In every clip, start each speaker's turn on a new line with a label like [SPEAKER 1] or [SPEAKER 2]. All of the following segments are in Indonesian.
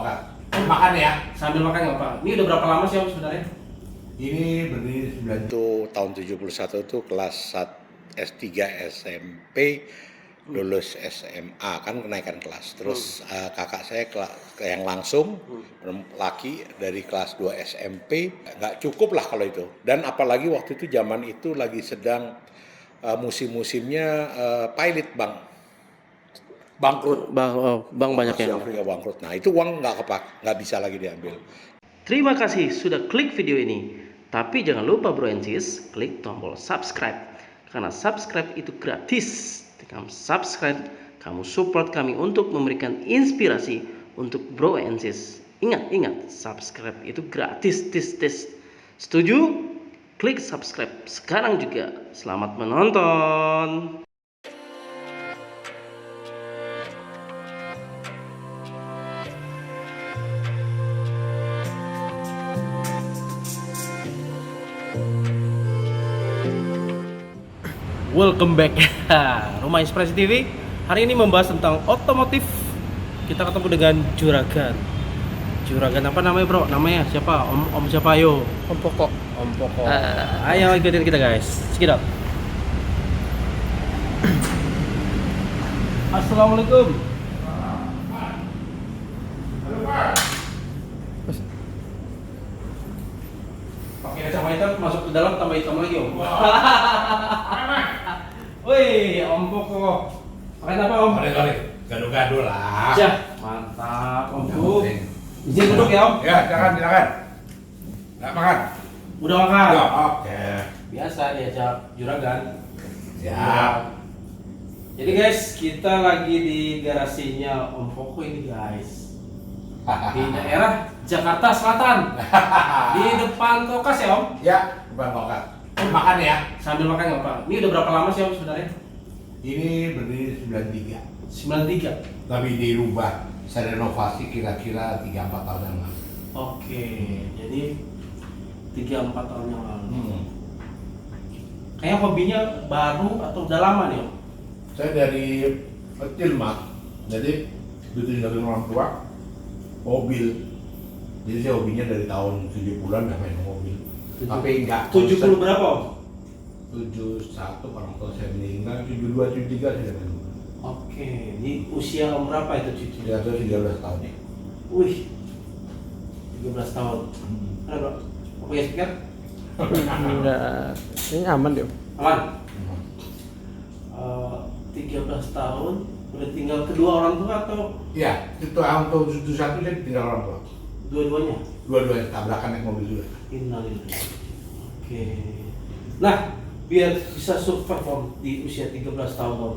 [SPEAKER 1] makan. Makan ya?
[SPEAKER 2] Sambil makan nggak Pak? Ini udah berapa lama sih Om sebenarnya?
[SPEAKER 1] Ini berdiri 9 itu tahun 71 itu kelas 1 S3 SMP, lulus SMA kan kenaikan kelas. Terus kakak saya yang langsung laki dari kelas 2 SMP, nggak cukup lah kalau itu. Dan apalagi waktu itu zaman itu lagi sedang musim-musimnya pilot bangkrut.
[SPEAKER 2] Bang banyak
[SPEAKER 1] Asia
[SPEAKER 2] yang.
[SPEAKER 1] Afrika bangkrut. Nah itu uang nggak bisa lagi diambil.
[SPEAKER 2] Terima kasih sudah klik video ini. Tapi jangan lupa Bro and Sis, klik tombol subscribe. Karena subscribe itu gratis. Kamu subscribe, kamu support kami untuk memberikan inspirasi untuk Bro and Sis. Ingat, subscribe itu gratis. Setuju? Klik subscribe sekarang juga. Selamat menonton. Welcome back Rumah Inspirasi TV. Hari ini membahas tentang otomotif. Kita ketemu dengan Juragan. Juragan apa namanya bro? Namanya siapa? Om siapa ayo?
[SPEAKER 3] Om Poko.
[SPEAKER 2] Om Poko. Ayo ikutin kita guys. Check it out. Assalamualaikum. Pakai kacamata masuk ke dalam tambah hitam lagi om. Wih, Om Poko. Makan apa Om?
[SPEAKER 1] Kali gaduh-gaduh lah.
[SPEAKER 2] Ya, mantap Om Poko. Izin duduk ya Om?
[SPEAKER 1] Ya, silakan. Nggak makan?
[SPEAKER 2] Udah makan?
[SPEAKER 1] Ya, oke.
[SPEAKER 2] Biasa diajak Juragan.
[SPEAKER 1] Siap.
[SPEAKER 2] Jadi guys, kita lagi di garasinya Om Poko ini guys. Di daerah Jakarta Selatan. Di depan Kokas ya Om?
[SPEAKER 1] Ya, bukan makan. Makan ya?
[SPEAKER 2] Sambil makan nggak Pak? Ini udah berapa lama sih Om sebenarnya?
[SPEAKER 1] Ini berdiri 93.
[SPEAKER 2] 93.
[SPEAKER 1] Tapi dirubah, saya renovasi kira-kira 3-4 tahun yang lalu.
[SPEAKER 2] Oke, jadi 3-4 tahun yang lalu. Kayaknya hobinya baru atau udah lama nih Om?
[SPEAKER 1] Saya dari kecil mas, jadi ditinggalin orang tua, mobil. Jadi saya hobinya dari tahun 70-an udah main mobil. Tapi enggak
[SPEAKER 2] 70 berapa Om?
[SPEAKER 1] 71 orang tua saya meninggal, 72, 73 saya main mobil.
[SPEAKER 2] Oke, ini usia Om berapa itu cucu?
[SPEAKER 1] Ya, itu 13 tahun ya.
[SPEAKER 2] Wih, 13 tahun. Ada bro? Apa ya speaker?
[SPEAKER 3] Enggak, ini aman deh.
[SPEAKER 2] Aman? 13 tahun, udah tinggal kedua orang tua atau
[SPEAKER 1] Iya, itu tahun 71 saya tinggal orang tua.
[SPEAKER 2] dua-duanya?
[SPEAKER 1] Dua-duanya tabrakan naik mobil juga.
[SPEAKER 2] Innalillahi. Oke. Nah, biar bisa survive Om di usia 13 tahun Om,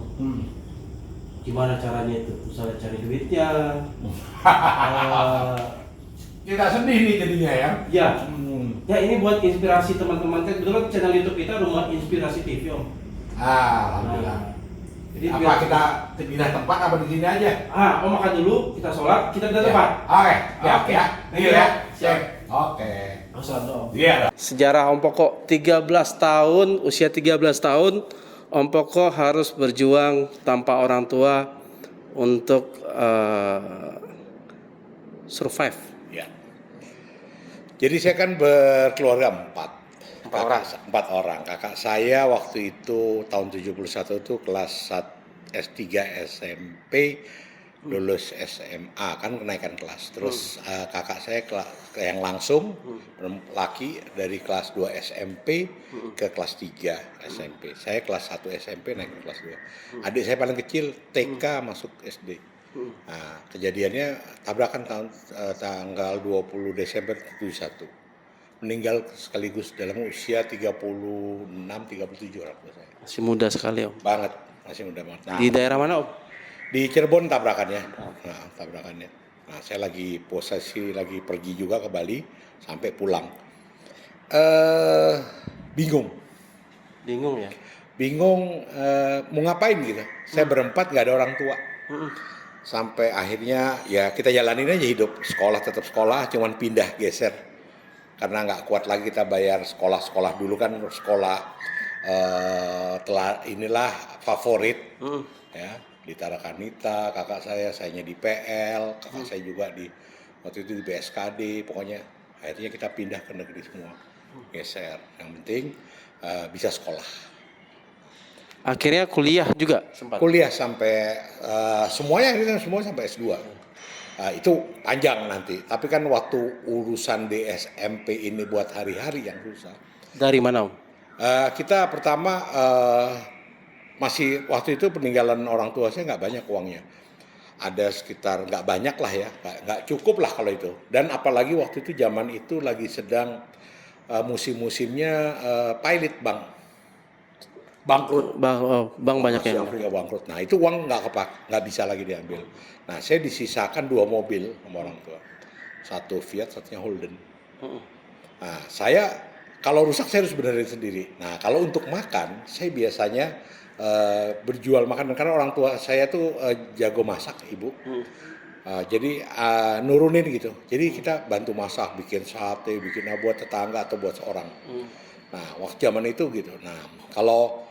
[SPEAKER 2] gimana caranya itu? Misalnya cari duitnya,
[SPEAKER 1] Kita sedih nih jadinya ya.
[SPEAKER 2] ya. Ya ini buat inspirasi teman-teman kan. Kebetulan channel YouTube kita Rumah Inspirasi TV Om.
[SPEAKER 1] Alhamdulillah.
[SPEAKER 2] Jadi
[SPEAKER 1] Apa
[SPEAKER 2] biar
[SPEAKER 1] kita pindah tempat apa di sini aja?
[SPEAKER 2] Om makan dulu, kita sholat, kita pindah
[SPEAKER 1] Ya.
[SPEAKER 2] tempat.
[SPEAKER 1] Oke, siap
[SPEAKER 2] Oke.
[SPEAKER 1] ya.
[SPEAKER 2] Thank
[SPEAKER 1] Iya
[SPEAKER 2] you,
[SPEAKER 1] ya.
[SPEAKER 2] siap.
[SPEAKER 1] Oke.
[SPEAKER 2] Sholat dong.
[SPEAKER 1] Iya.
[SPEAKER 2] Sejarah Om Poko 13 tahun, usia 13 tahun Om Poko harus berjuang tanpa orang tua untuk survive.
[SPEAKER 1] Ya. Jadi saya kan berkeluarga empat orang. Kakak saya waktu itu tahun 71 itu kelas 1 S3 SMP, lulus SMA kan kenaikan kelas. Terus kakak saya yang langsung laki dari kelas 2 SMP ke kelas 3 SMP. Saya kelas 1 SMP naik ke kelas 2. Adik saya paling kecil TK masuk SD. Nah, kejadiannya tabrakan tanggal 20 Desember 71. Meninggal sekaligus dalam usia 36-37 orang tua saya.
[SPEAKER 2] Masih muda sekali Om.
[SPEAKER 1] Banget, masih muda banget. Nah,
[SPEAKER 2] Di daerah mana Om?
[SPEAKER 1] di Cirebon tabrakannya. Nah, tabrakannya. Nah, saya lagi posisi lagi pergi juga ke Bali sampai pulang. Bingung.
[SPEAKER 2] Bingung ya?
[SPEAKER 1] Bingung mau ngapain gitu. Saya berempat nggak ada orang tua. Sampai akhirnya ya kita jalanin aja hidup. Sekolah tetap sekolah, cuman pindah geser. Karena nggak kuat lagi kita bayar sekolah dulu kan sekolah inilah favorit ya di Tarakanita, kakak sayanya di PL, kakak saya juga di waktu itu di BSKD, pokoknya akhirnya kita pindah ke negeri semua, geser. Yang penting bisa sekolah.
[SPEAKER 2] Akhirnya kuliah juga sempat.
[SPEAKER 1] Kuliah sampai semuanya akhirnya semua sampai S2. Itu panjang nanti. Tapi kan waktu urusan di SMP ini buat hari-hari yang susah.
[SPEAKER 2] Dari mana Om?
[SPEAKER 1] Kita pertama masih waktu itu peninggalan orang tua saya nggak banyak uangnya. Ada sekitar nggak banyak lah ya, nggak cukup lah kalau itu. Dan apalagi waktu itu zaman itu lagi sedang musim-musimnya pilot bangkrut.
[SPEAKER 2] Bang banyak
[SPEAKER 1] Masih
[SPEAKER 2] yang
[SPEAKER 1] Afrika bangkrut. Nah itu uang nggak bisa lagi diambil. Nah saya disisakan 2 mobil sama orang tua, satu Fiat, satunya Holden. Nah saya kalau rusak saya harus benerin sendiri. Nah kalau untuk makan saya biasanya berjual makanan karena orang tua saya tuh jago masak, ibu. Jadi nurunin gitu. Jadi kita bantu masak, bikin sate, bikin buat tetangga atau buat seorang. Nah waktu zaman itu gitu. Nah kalau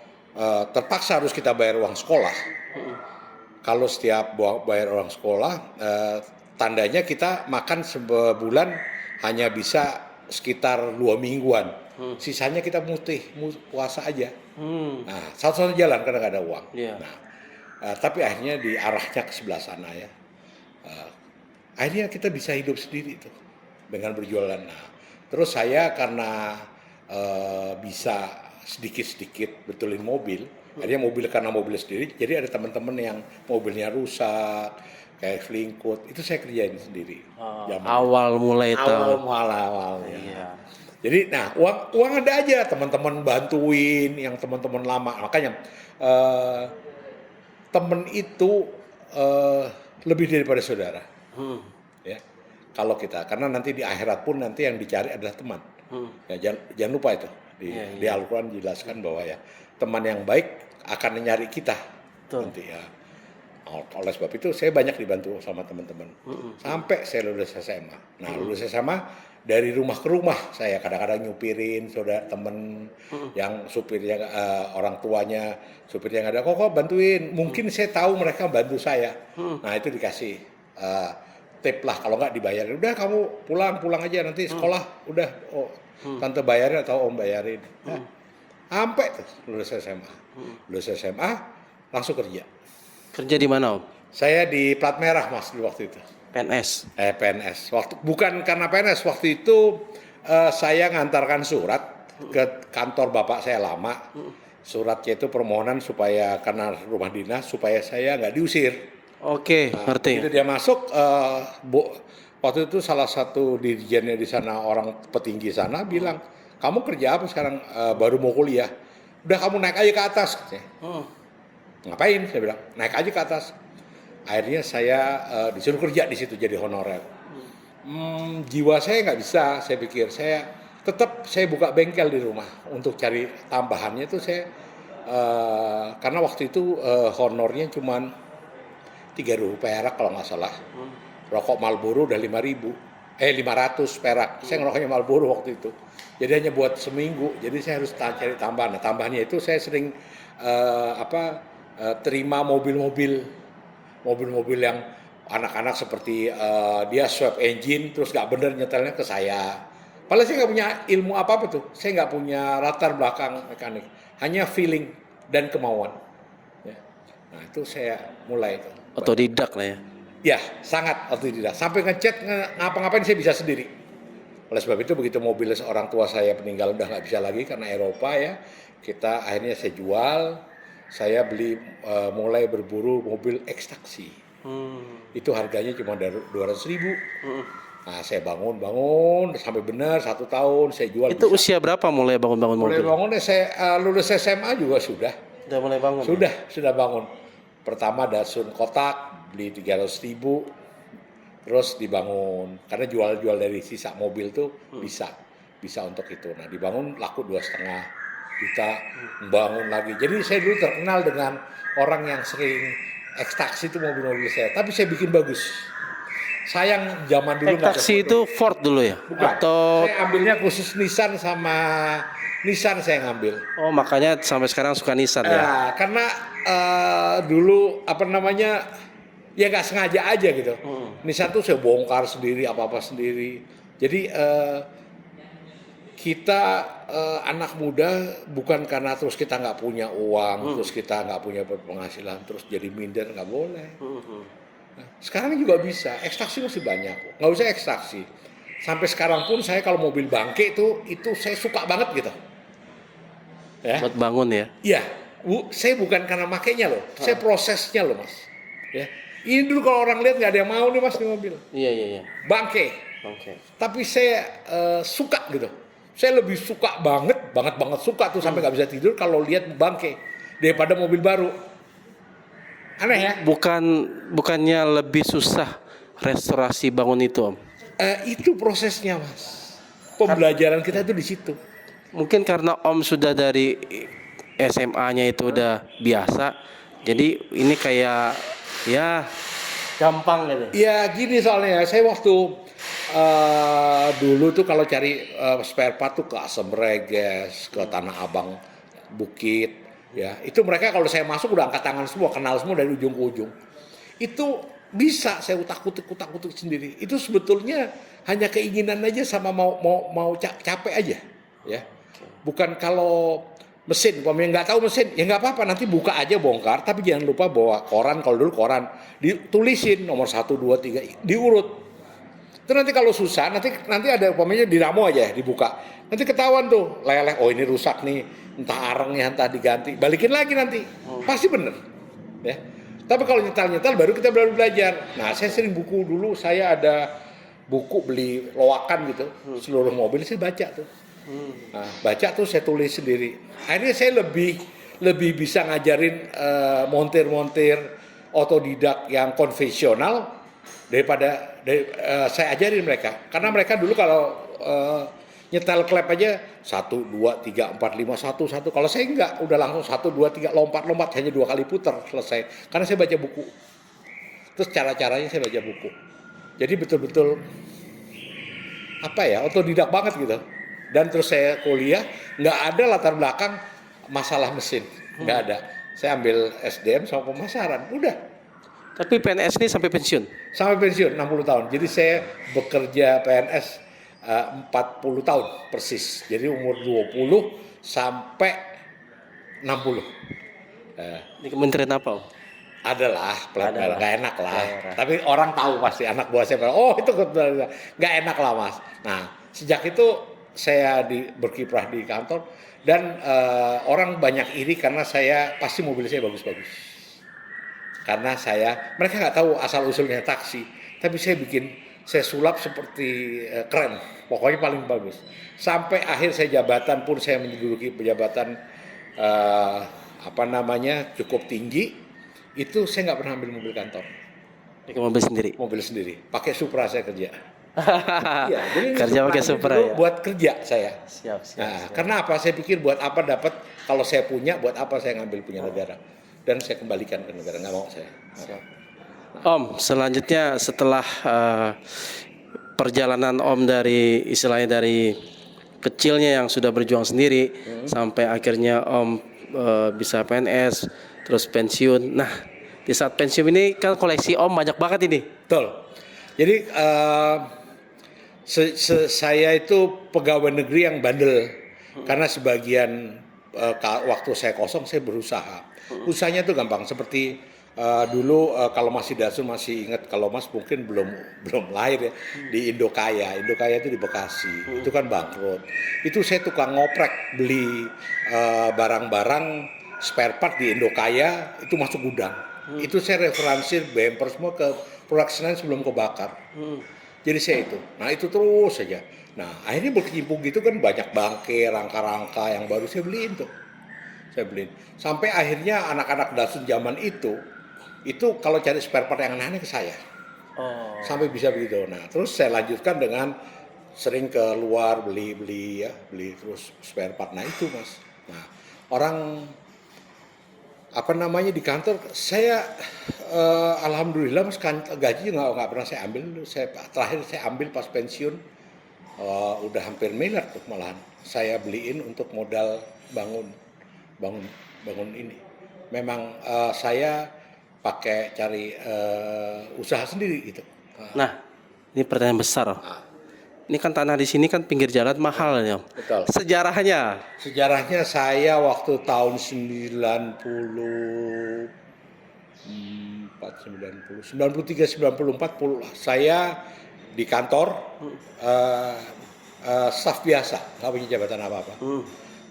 [SPEAKER 1] terpaksa harus kita bayar uang sekolah. Kalau setiap bayar uang sekolah, tandanya kita makan sebulan hanya bisa sekitar 2 mingguan. Sisanya kita puasa aja. Nah, satu-satu jalan karena nggak ada uang.
[SPEAKER 2] Yeah.
[SPEAKER 1] Nah, tapi akhirnya diarahnya ke sebelah sana ya. Akhirnya kita bisa hidup sendiri tuh dengan berjualan. Nah, terus saya karena bisa sedikit-sedikit betulin mobil, akhirnya karena mobil sendiri, jadi ada teman-teman yang mobilnya rusak, kayak selingkuh, itu saya kerjain sendiri.
[SPEAKER 2] Awal mulai itu.
[SPEAKER 1] Awal.
[SPEAKER 2] Iya.
[SPEAKER 1] Jadi, nah uang ada aja, teman-teman bantuin, yang teman-teman lama, makanya temen itu lebih daripada saudara, ya. Kalau kita, karena nanti di akhirat pun nanti yang dicari adalah teman. Ya, jangan lupa itu. Di Al-Quran dijelaskan bahwa ya teman yang baik akan mencari kita.
[SPEAKER 2] Betul.
[SPEAKER 1] Nanti ya. Oleh sebab itu saya banyak dibantu sama teman-teman. Sampai saya lulus SMA. Nah lulus SMA dari rumah ke rumah saya kadang-kadang nyupirin saudara temen yang supirnya orang tuanya supirnya nggak ada kok bantuin. Mungkin saya tahu mereka bantu saya. Nah itu dikasih tip lah, kalau nggak dibayar udah kamu pulang aja nanti sekolah udah tante bayarin atau om bayarin. Sampai tuh lulus SMA langsung kerja
[SPEAKER 2] di mana Om?
[SPEAKER 1] saya di plat merah Mas di waktu itu
[SPEAKER 2] PNS.
[SPEAKER 1] PNS bukan karena PNS waktu itu saya ngantarkan surat ke kantor bapak saya lama. Suratnya itu permohonan supaya karena rumah dinas supaya saya nggak diusir.
[SPEAKER 2] Oke, ngerti.
[SPEAKER 1] Itu dia masuk, waktu itu salah satu dirjennya di sana orang petinggi sana bilang, kamu kerja apa sekarang? Baru mau kuliah. Udah kamu naik aja ke atas. Ngapain? Saya bilang naik aja ke atas. Akhirnya saya disuruh kerja di situ jadi honorer. Jiwa saya nggak bisa. Saya pikir saya buka bengkel di rumah untuk cari tambahannya itu saya karena waktu itu honornya cuman 3.000 perak kalau nggak salah. Rokok Marlboro udah 500 perak. Saya ngerokoknya Marlboro waktu itu. Jadi hanya buat seminggu. Jadi saya harus cari tambahan. Nah, tambahannya itu saya sering terima mobil-mobil yang anak-anak seperti dia swap engine terus nggak bener nyetelnya ke saya. Padahal saya nggak punya ilmu apa-apa tuh. Saya nggak punya latar belakang mekanik. Hanya feeling dan kemauan. Ya. Nah itu saya mulai itu.
[SPEAKER 2] Otodidak lah ya.
[SPEAKER 1] Ya, sangat otodidak. Sampai ngechat ngapa-ngapain saya bisa sendiri. Oleh sebab itu begitu mobil seorang tua saya meninggal udah nggak bisa lagi karena Eropa ya. Akhirnya saya jual. Saya beli mulai berburu mobil ekstraksi. Itu harganya cuma 200.000. Nah, saya bangun sampai benar 1 tahun saya jual.
[SPEAKER 2] Itu
[SPEAKER 1] bisa.
[SPEAKER 2] usia berapa mulai bangun-bangun mobil?
[SPEAKER 1] Mulai bangun saya lulus SMA juga sudah.
[SPEAKER 2] Udah mulai bangun.
[SPEAKER 1] Sudah bangun. Pertama Datsun kotak beli 300.000, terus dibangun karena jual dari sisa mobil tuh bisa untuk itu. Nah dibangun laku 2,5 juta, bangun lagi. Jadi saya dulu terkenal dengan orang yang sering ekstraksi itu mobil-mobil saya, tapi saya bikin bagus. Sayang zaman dulu nggak ada
[SPEAKER 2] Taksi itu Ford dulu ya?
[SPEAKER 1] Bukan.
[SPEAKER 2] Atau
[SPEAKER 1] Saya ambilnya khusus Nissan sama Nissan saya ngambil.
[SPEAKER 2] oh makanya sampai sekarang suka Nissan ya?
[SPEAKER 1] Karena dulu Ya nggak sengaja aja gitu. Nissan tuh saya bongkar sendiri, apa-apa sendiri. Jadi kita anak muda bukan karena terus kita nggak punya uang, terus kita nggak punya penghasilan, terus jadi minder, nggak boleh. Nah, sekarang juga bisa, ekstraksi masih banyak, nggak usah ekstraksi. Sampai sekarang pun saya kalau mobil bangke itu saya suka banget gitu. Ya.
[SPEAKER 2] Buat bangun ya.
[SPEAKER 1] Iya, saya bukan karena makainya loh, saya prosesnya loh mas. Ya. Ini dulu kalau orang lihat nggak ada yang mau nih mas di mobil,
[SPEAKER 2] Iya.
[SPEAKER 1] bangke.
[SPEAKER 2] Oke.
[SPEAKER 1] Tapi saya suka gitu. Saya lebih suka banget suka tuh sampai nggak bisa tidur kalau lihat bangke daripada mobil baru. Aneh ya?
[SPEAKER 2] Bukannya lebih susah restorasi bangun itu, Om?
[SPEAKER 1] Itu prosesnya mas. Pembelajaran kita itu di situ.
[SPEAKER 2] Mungkin karena Om sudah dari SMA-nya itu udah biasa, jadi ini kayak ya gampang gitu.
[SPEAKER 1] Ya gini soalnya, saya waktu dulu tuh kalau cari spare part tuh ke Asem Reges, ke Tanah Abang, Bukit, ya itu mereka kalau saya masuk udah angkat tangan semua, kenal semua dari ujung ke ujung. Itu bisa saya utak-utik sendiri. Itu sebetulnya hanya keinginan aja sama mau capek aja, ya. Bukan kalau mesin, umpamanya nggak tahu mesin, ya nggak apa-apa, nanti buka aja bongkar, tapi jangan lupa bawa koran, kalau dulu koran, ditulisin nomor 1, 2, 3, diurut. Itu nanti kalau susah, nanti ada umpamanya dinamo aja dibuka. Nanti ketahuan tuh, leleh, oh ini rusak nih, entah arengnya, entah diganti, balikin lagi nanti, pasti bener. Ya. Tapi kalau nyetal baru kita belajar. Nah saya sering buku dulu, saya ada buku beli loakan gitu, seluruh mobil saya baca tuh. Nah, baca tuh saya tulis sendiri. Akhirnya saya lebih bisa ngajarin montir otodidak yang konvensional daripada saya ajarin mereka. Karena mereka dulu kalau nyetel klep aja 1, 2, 3, 4, 5, 1. Kalau saya enggak, udah langsung 1, 2, 3 lompat hanya 2 kali putar selesai. Karena saya baca buku. Terus cara-caranya saya baca buku. Jadi betul-betul otodidak banget gitu. Dan terus saya kuliah, nggak ada latar belakang masalah mesin, nggak ada. Saya ambil SDM sama pemasaran, udah.
[SPEAKER 2] Tapi PNS ini sampai pensiun?
[SPEAKER 1] Sampai pensiun 60 tahun. Jadi saya bekerja PNS 40 tahun persis. Jadi umur 20 sampai 60.
[SPEAKER 2] Di kementerian apa, Om?
[SPEAKER 1] Adalah, nggak enak lah. Tapi orang tahu pasti anak buah saya, oh itu nggak enak lah mas. Nah sejak itu saya berkiprah di kantor dan orang banyak iri karena saya pasti mobil saya bagus-bagus. Karena mereka nggak tahu asal usulnya taksi, tapi saya sulap seperti keren, pokoknya paling bagus. Sampai akhir saya jabatan pun saya menduduki jabatan cukup tinggi, itu saya nggak pernah ambil mobil kantor.
[SPEAKER 2] Pakai mobil sendiri?
[SPEAKER 1] Mobil sendiri, pakai Supra saya kerja.
[SPEAKER 2] Iya, jadi kerja pakai Supra ya.
[SPEAKER 1] Buat kerja saya.
[SPEAKER 2] Siap.
[SPEAKER 1] Karena apa? Saya pikir buat apa dapat kalau saya punya, buat apa saya ngambil punya negara dan saya kembalikan ke negara, nggak mau saya.
[SPEAKER 2] Siap. Om, selanjutnya setelah perjalanan Om dari kecilnya yang sudah berjuang sendiri sampai akhirnya Om bisa PNS, terus pensiun. Nah, di saat pensiun ini kan koleksi Om banyak banget ini.
[SPEAKER 1] Betul. Jadi saya itu pegawai negeri yang bandel karena sebagian waktu saya kosong saya berusaha. Usahanya itu gampang seperti dulu kalau masih Dasun masih ingat, kalau Mas mungkin belum lahir ya, di Indokaya itu di Bekasi. Itu kan bangkrut. Itu saya tukang ngoprek beli barang-barang spare part di Indokaya itu masuk gudang. Itu saya referensi bumper semua ke production line sebelum kebakar. Jadi saya itu. Nah itu terus saja. Nah akhirnya berkecimpung gitu kan banyak bangke, rangka-rangka yang baru saya beliin tuh. Saya beliin. Sampai akhirnya anak-anak Dasun zaman itu kalau cari spare part yang aneh ke saya. Sampai bisa begitu. Nah terus saya lanjutkan dengan sering ke luar beli terus spare part. Nah itu mas. Nah orang di kantor saya alhamdulillah mas gaji nggak pernah saya ambil. Terakhir saya ambil pas pensiun udah hampir miliar tuh malahan saya beliin untuk modal bangun ini. Memang saya pakai cari usaha sendiri gitu.
[SPEAKER 2] Nah, ini pertanyaan besar Om.
[SPEAKER 1] Nah,
[SPEAKER 2] Ini kan tanah di sini kan pinggir jalan mahal ya Om.
[SPEAKER 1] betul.
[SPEAKER 2] Sejarahnya.
[SPEAKER 1] Sejarahnya saya waktu tahun 93, 94 saya di kantor staf biasa, nggak punya jabatan apa-apa.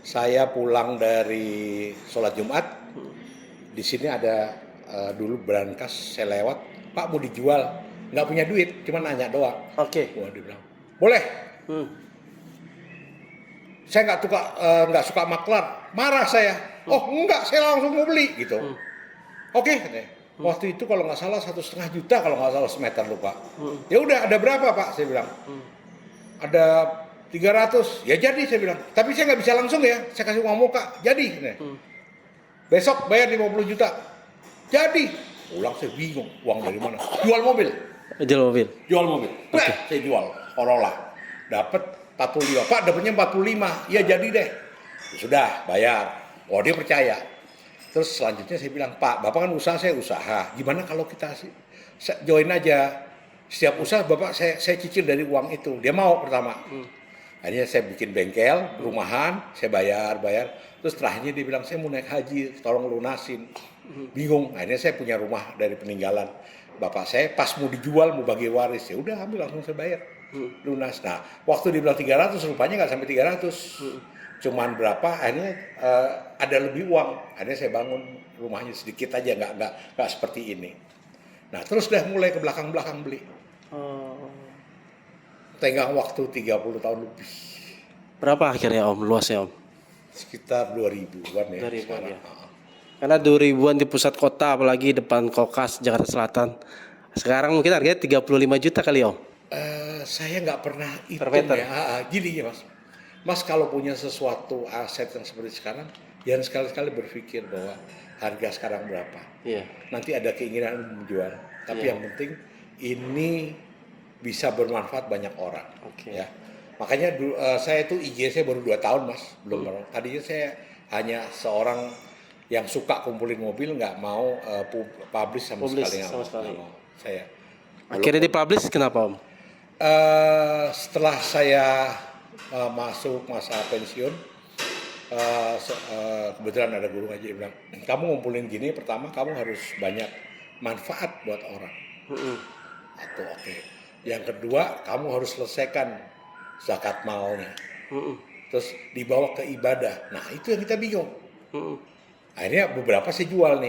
[SPEAKER 1] Saya pulang dari sholat Jumat, di sini ada dulu berangkas, saya lewat, Pak mau dijual, nggak punya duit, cuma nanya doang.
[SPEAKER 2] Oke.
[SPEAKER 1] Wah, dia bilang, boleh. Saya nggak suka maklar, marah saya. Oh enggak, saya langsung mau beli gitu. Oke, katanya. Waktu itu kalau nggak salah 1,5 juta kalau nggak salah semeter lupa. Ya udah, ada berapa Pak? Saya bilang. Ada 300. Ya jadi saya bilang. Tapi saya nggak bisa langsung ya. Saya kasih uang muka. Jadi. Besok bayar 50 juta. Jadi. Pulang saya bingung. Uang dari mana? Jual mobil.
[SPEAKER 2] Jual mobil.
[SPEAKER 1] Jual mobil. Saya jual. Corolla. Dapat 45. Pak dapatnya 45. Ya jadi deh. Ya sudah bayar. Oh dia percaya. Terus selanjutnya saya bilang, Pak, Bapak kan usaha, saya usaha. Gimana kalau kita join aja? Setiap usaha Bapak saya cicil dari uang itu. Dia mau pertama. Akhirnya saya bikin bengkel, rumahan, saya bayar. Terus terakhirnya dia bilang, saya mau naik haji, tolong lunasin. Bingung. Akhirnya saya punya rumah dari peninggalan Bapak saya. Pas mau dijual, mau bagi waris. Ya udah ambil langsung saya bayar. Lunas. Nah, waktu dibilang 300, rupanya nggak sampai 300. Cuman berapa, akhirnya ada lebih uang. Akhirnya saya bangun rumahnya sedikit aja, nggak seperti ini. Nah, terus udah mulai ke belakang-belakang beli. Tenggang waktu 30 tahun lebih.
[SPEAKER 2] Berapa akhirnya Om luasnya Om?
[SPEAKER 1] Sekitar 2000-an ya.
[SPEAKER 2] 2000-an
[SPEAKER 1] sekarang.
[SPEAKER 2] ya. Karena 2000-an di pusat kota, apalagi depan Kokas, Jakarta Selatan. Sekarang mungkin harganya 35 juta kali Om.
[SPEAKER 1] Saya nggak pernah hitung
[SPEAKER 2] Per meter.
[SPEAKER 1] ya. Gini ya Mas kalau punya sesuatu aset yang seperti sekarang, jangan sekali-sekali berpikir bahwa harga sekarang berapa.
[SPEAKER 2] Iya.
[SPEAKER 1] Nanti ada keinginan menjual. Tapi yang penting ini bisa bermanfaat banyak orang.
[SPEAKER 2] Oke.
[SPEAKER 1] Ya. Makanya saya itu IG saya baru 2 tahun Mas, belum pernah. Tadinya saya hanya seorang yang suka kumpulin mobil, nggak mau publish sama sekali. Nggak mau. Saya.
[SPEAKER 2] Akhirnya dipublish kenapa Om?
[SPEAKER 1] Setelah saya masuk masa pensiun, kebetulan ada guru ngaji bilang, kamu ngumpulin gini, pertama kamu harus banyak manfaat buat orang. Atau oke. Yang kedua, kamu harus selesaikan zakat malnya. Terus dibawa ke ibadah. Nah itu yang kita bingung. Akhirnya beberapa saya jual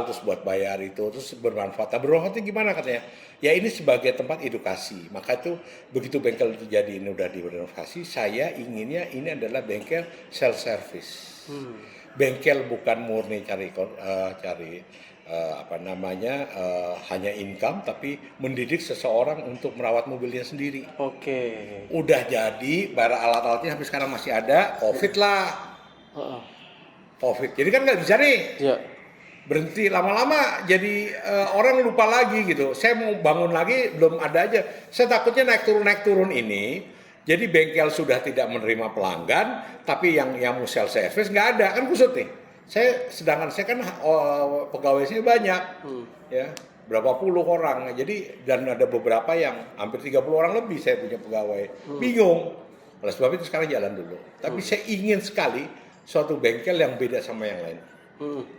[SPEAKER 1] terus buat bayar itu, terus bermanfaat. Nah, bermanfaatnya gimana katanya? Ya ini sebagai tempat edukasi. Maka itu begitu bengkel itu jadi ini udah direnovasi, saya inginnya ini adalah bengkel self service. Bengkel bukan murni cari hanya income, tapi mendidik seseorang untuk merawat mobilnya sendiri.
[SPEAKER 2] Oke.
[SPEAKER 1] Udah jadi, barang alat-alatnya sampai sekarang masih ada. Covid lah. Covid. Jadi kan nggak bisa nih.
[SPEAKER 2] Iya.
[SPEAKER 1] Berhenti lama-lama jadi orang lupa lagi gitu. Saya mau bangun lagi belum ada aja. Saya takutnya naik turun ini. Jadi bengkel sudah tidak menerima pelanggan, tapi yang mau self service nggak ada, kan kusut nih. Sedangkan saya kan pegawai saya banyak, ya berapa puluh orang. Jadi dan ada beberapa yang hampir 30 orang lebih saya punya pegawai. Bingung. Oleh sebab itu sekarang jalan dulu. Tapi saya ingin sekali suatu bengkel yang beda sama yang lain.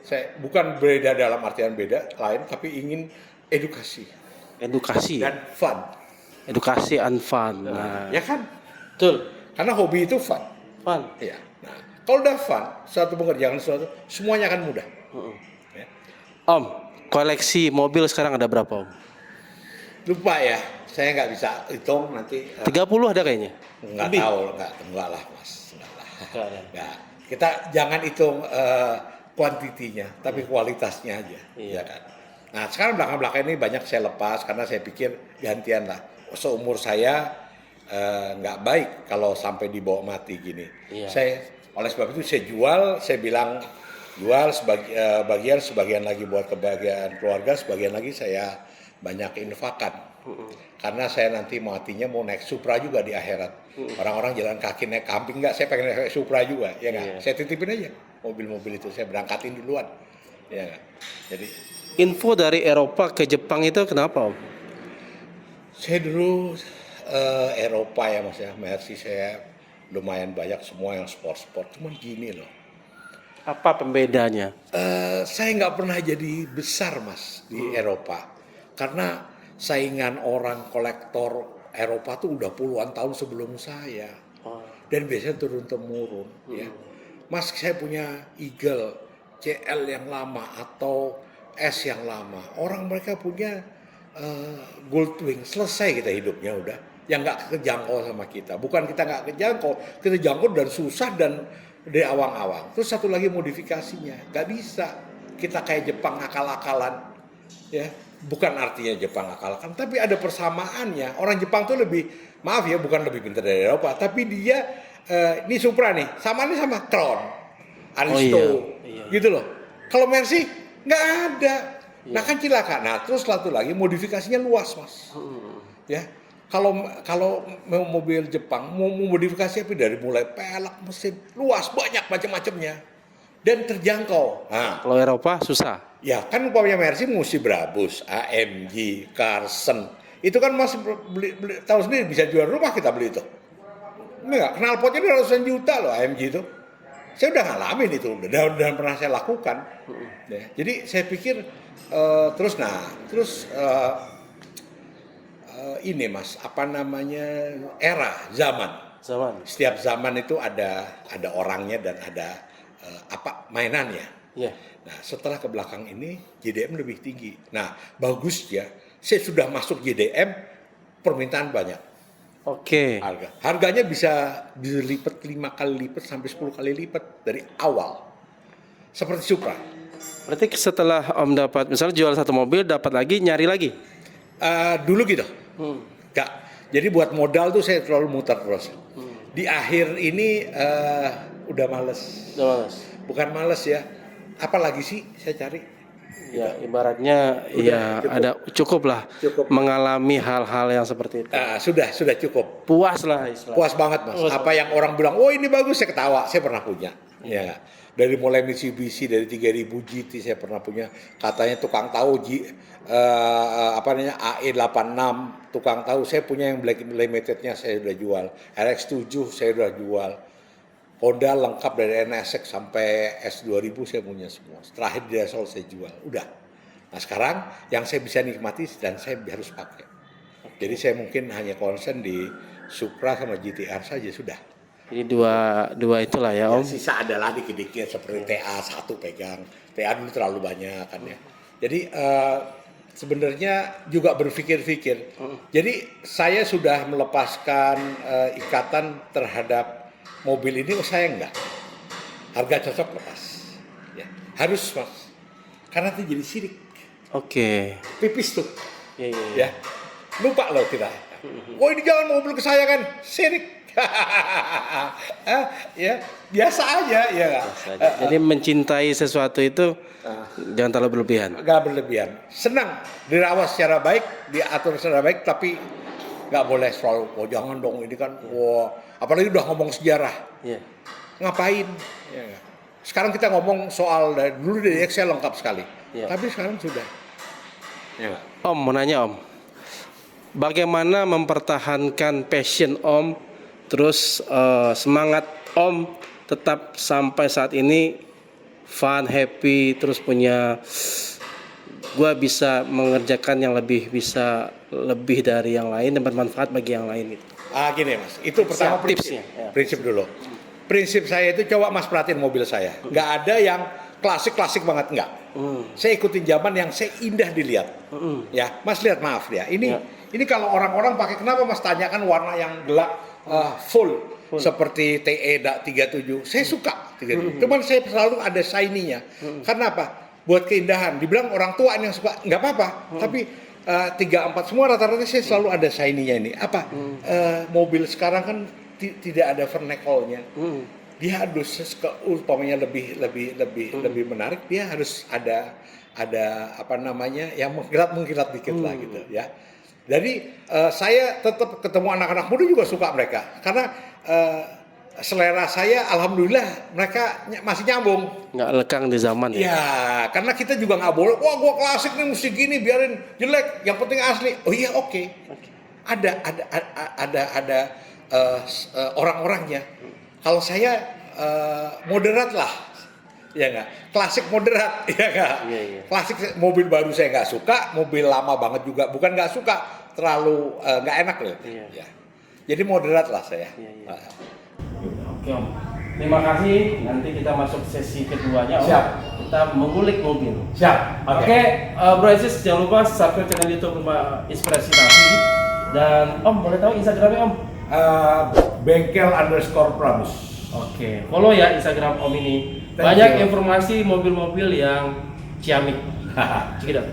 [SPEAKER 1] Saya bukan beda dalam artian beda lain, tapi ingin edukasi.
[SPEAKER 2] Edukasi
[SPEAKER 1] Dan fun.
[SPEAKER 2] Edukasi and fun. Nah,
[SPEAKER 1] Ya kan?
[SPEAKER 2] betul.
[SPEAKER 1] Karena hobi itu fun.
[SPEAKER 2] Fun.
[SPEAKER 1] Iya. Nah, kalau udah fun, suatu pekerjaan semuanya akan mudah. Ya.
[SPEAKER 2] Om, koleksi mobil sekarang ada berapa Om?
[SPEAKER 1] Lupa ya, saya nggak bisa hitung nanti.
[SPEAKER 2] 30 ada kayaknya.
[SPEAKER 1] Nggak tahu, enggak lah Mas. Enggak lah.
[SPEAKER 2] Enggak ya?
[SPEAKER 1] Nggak. Kita jangan hitung kuantitinya, tapi kualitasnya aja.
[SPEAKER 2] Iya.
[SPEAKER 1] Ya kan? Nah sekarang belakang-belakang ini banyak saya lepas karena saya pikir gantian lah. Seumur saya nggak baik kalau sampai dibawa mati gini.
[SPEAKER 2] Iya.
[SPEAKER 1] Oleh sebab itu saya jual, saya bilang jual sebagian lagi buat kebahagiaan keluarga, sebagian lagi saya banyak infakan. Karena saya nanti matinya mau naik Supra juga di akhirat. Orang-orang jalan kaki naik kambing nggak, saya pengen naik Supra juga, ya nggak?
[SPEAKER 2] Iya.
[SPEAKER 1] Saya titipin aja mobil-mobil itu, saya berangkatin duluan, ya nggak? Jadi
[SPEAKER 2] Info dari Eropa ke Jepang itu kenapa Om?
[SPEAKER 1] Saya dulu Eropa ya Mas ya, Mercy saya lumayan banyak semua yang sport-sport. Cuman gini loh,
[SPEAKER 2] Apa pembedanya?
[SPEAKER 1] saya nggak pernah jadi besar Mas di Eropa. Karena saingan orang kolektor Eropa tuh udah puluhan tahun sebelum saya. Dan biasanya turun-temurun ya. Mas saya punya Eagle CL yang lama atau S yang lama. Orang mereka punya Goldwing, selesai kita hidupnya udah. Yang nggak kejangkau sama kita. Bukan kita nggak kejangkau, kita jangkau dan susah dan dari awang-awang. Terus satu lagi modifikasinya, nggak bisa kita kayak Jepang akal-akalan, ya. Bukan artinya Jepang akal-akalan, tapi ada persamaannya. Orang Jepang tuh lebih, maaf ya, bukan lebih pintar dari Eropa, tapi dia ini Supra nih, sama Crown, Aristo,
[SPEAKER 2] iya.
[SPEAKER 1] gitu loh. Kalau Mercy nggak ada. Nah kan cilaka. Nah terus satu lagi modifikasinya luas Mas, ya. Kalau mobil Jepang mau modifikasi apa dari mulai pelek, mesin, luas banyak macam-macamnya dan terjangkau. Nah,
[SPEAKER 2] Kalau Eropa susah.
[SPEAKER 1] ya kan umpamanya Mercy mesti Brabus, AMG, Carson. Itu kan masih beli tahu sendiri bisa jual rumah kita beli itu. Enggak, knalpotnya ratusan juta loh AMG itu. Saya udah ngalamin itu dan pernah saya lakukan. Ya, jadi saya pikir terus ini Mas, apa namanya, era zaman. Setiap zaman itu ada orangnya dan ada mainannya.
[SPEAKER 2] Iya.
[SPEAKER 1] Nah, setelah ke belakang ini JDM lebih tinggi. Nah, bagus ya. Saya sudah masuk JDM, permintaan banyak.
[SPEAKER 2] Oke.
[SPEAKER 1] Harganya bisa dilipat 5 kali lipat sampai 10 kali lipat dari awal. Seperti Supra.
[SPEAKER 2] Berarti setelah Om dapat, misalnya jual satu mobil, dapat lagi, nyari lagi?
[SPEAKER 1] Dulu gitu. Enggak. Jadi buat modal tuh saya terlalu muter terus. Di akhir ini udah males. Bukan males ya. Apalagi sih saya cari.
[SPEAKER 2] Ya, ibaratnya
[SPEAKER 1] Udah,
[SPEAKER 2] cukup lah
[SPEAKER 1] Cukup.
[SPEAKER 2] mengalami hal-hal yang seperti itu.
[SPEAKER 1] Sudah cukup.
[SPEAKER 2] Puas lah istilahnya.
[SPEAKER 1] Puas banget Mas. Apa yang orang bilang, oh ini bagus, saya ketawa. Saya pernah punya. Ya. Dari mulai Mitsubishi dari 3000 GT saya pernah punya. Katanya tukang tahu AE86 tukang tahu. Saya punya yang Black Limitednya saya udah jual. RX7 saya udah jual. Honda lengkap dari NSX sampai S2000 saya punya semua. Terakhir di Dassault saya jual. Udah. Nah sekarang yang saya bisa nikmati dan saya harus pakai. Jadi saya mungkin hanya konsen di Supra sama GTR saja sudah.
[SPEAKER 2] Jadi dua itulah ya Om.
[SPEAKER 1] Sisa adalah dikit-dikit seperti TA1 pegang. TA dulu terlalu banyak kan ya. Jadi sebenarnya juga berpikir-pikir. Jadi saya sudah melepaskan ikatan terhadap mobil ini, saya enggak. Harga cocok lepas. Ya. Harus Mas. Karena itu jadi sirik.
[SPEAKER 2] Oke.
[SPEAKER 1] Pipis tuh.
[SPEAKER 2] Iya.
[SPEAKER 1] Ya. Lupa loh kita. Oh ini jangan mobil ke saya kan. Sirik. Ya, biasa aja ya.
[SPEAKER 2] Jadi mencintai sesuatu itu jangan terlalu berlebihan.
[SPEAKER 1] Gak berlebihan. Senang dirawat secara baik, diatur secara baik, tapi nggak boleh selalu, oh jangan dong ini kan, wah apalagi udah ngomong sejarah, ngapain? Ya. Sekarang kita ngomong soal dulu dari Excel lengkap sekali, tapi sekarang sudah. Ya.
[SPEAKER 2] Om mau nanya Om, bagaimana mempertahankan passion Om, terus semangat Om tetap sampai saat ini fun, happy, terus punya gue bisa mengerjakan yang lebih dari yang lain dan bermanfaat bagi yang lain gitu.
[SPEAKER 1] Gini Mas, itu pertama
[SPEAKER 2] Tipsnya.
[SPEAKER 1] Prinsip dulu. Prinsip saya itu coba Mas perhatiin mobil saya, nggak ada yang klasik banget nggak. Saya ikutin zaman yang saya indah dilihat. Ya, Mas lihat maaf ya. Ini kalau orang-orang pakai, kenapa Mas tanyakan warna yang gelap full seperti TE 37. Saya suka 37. Cuman saya selalu ada shiny-nya. Karena apa? Buat keindahan. Dibilang orang tua yang suka, nggak apa-apa. Tapi 3-4 semua rata-rata saya selalu ada shiny-nya ini. Apa? Mobil sekarang kan tidak ada vernacle-nya. Dia harus umpamanya lebih menarik. Dia harus ada apa namanya yang mengkilat dikit lah gitu ya. Jadi saya tetap ketemu anak-anak muda juga suka mereka karena selera saya alhamdulillah mereka masih nyambung.
[SPEAKER 2] Nggak lekang di zaman ya.
[SPEAKER 1] Ya, karena kita juga nggak boleh, wah gua klasik nih mesti gini, biarin jelek, yang penting asli. Oh iya, oke. Ada orang-orangnya. Kalau saya moderat lah, ya nggak? Klasik moderat, ya nggak?
[SPEAKER 2] Iya.
[SPEAKER 1] Klasik mobil baru saya nggak suka, mobil lama banget juga, bukan nggak suka, terlalu nggak enak loh.
[SPEAKER 2] Iya.
[SPEAKER 1] Ya. Jadi moderat lah saya.
[SPEAKER 2] Iya. Oke Om, terima kasih. Nanti kita masuk sesi keduanya Om.
[SPEAKER 1] Siap.
[SPEAKER 2] Kita mengulik mobil.
[SPEAKER 1] Siap.
[SPEAKER 2] Oke, Bro Ensis, jangan lupa subscribe channel YouTube Rumah Inspirasi Navi. Dan Om, boleh tahu Instagramnya Om?
[SPEAKER 1] Bengkel_Pramus.
[SPEAKER 2] Oke, follow ya Instagram Om ini.
[SPEAKER 1] Thank
[SPEAKER 2] Banyak
[SPEAKER 1] you.
[SPEAKER 2] informasi mobil-mobil yang ciamik. Cekidot.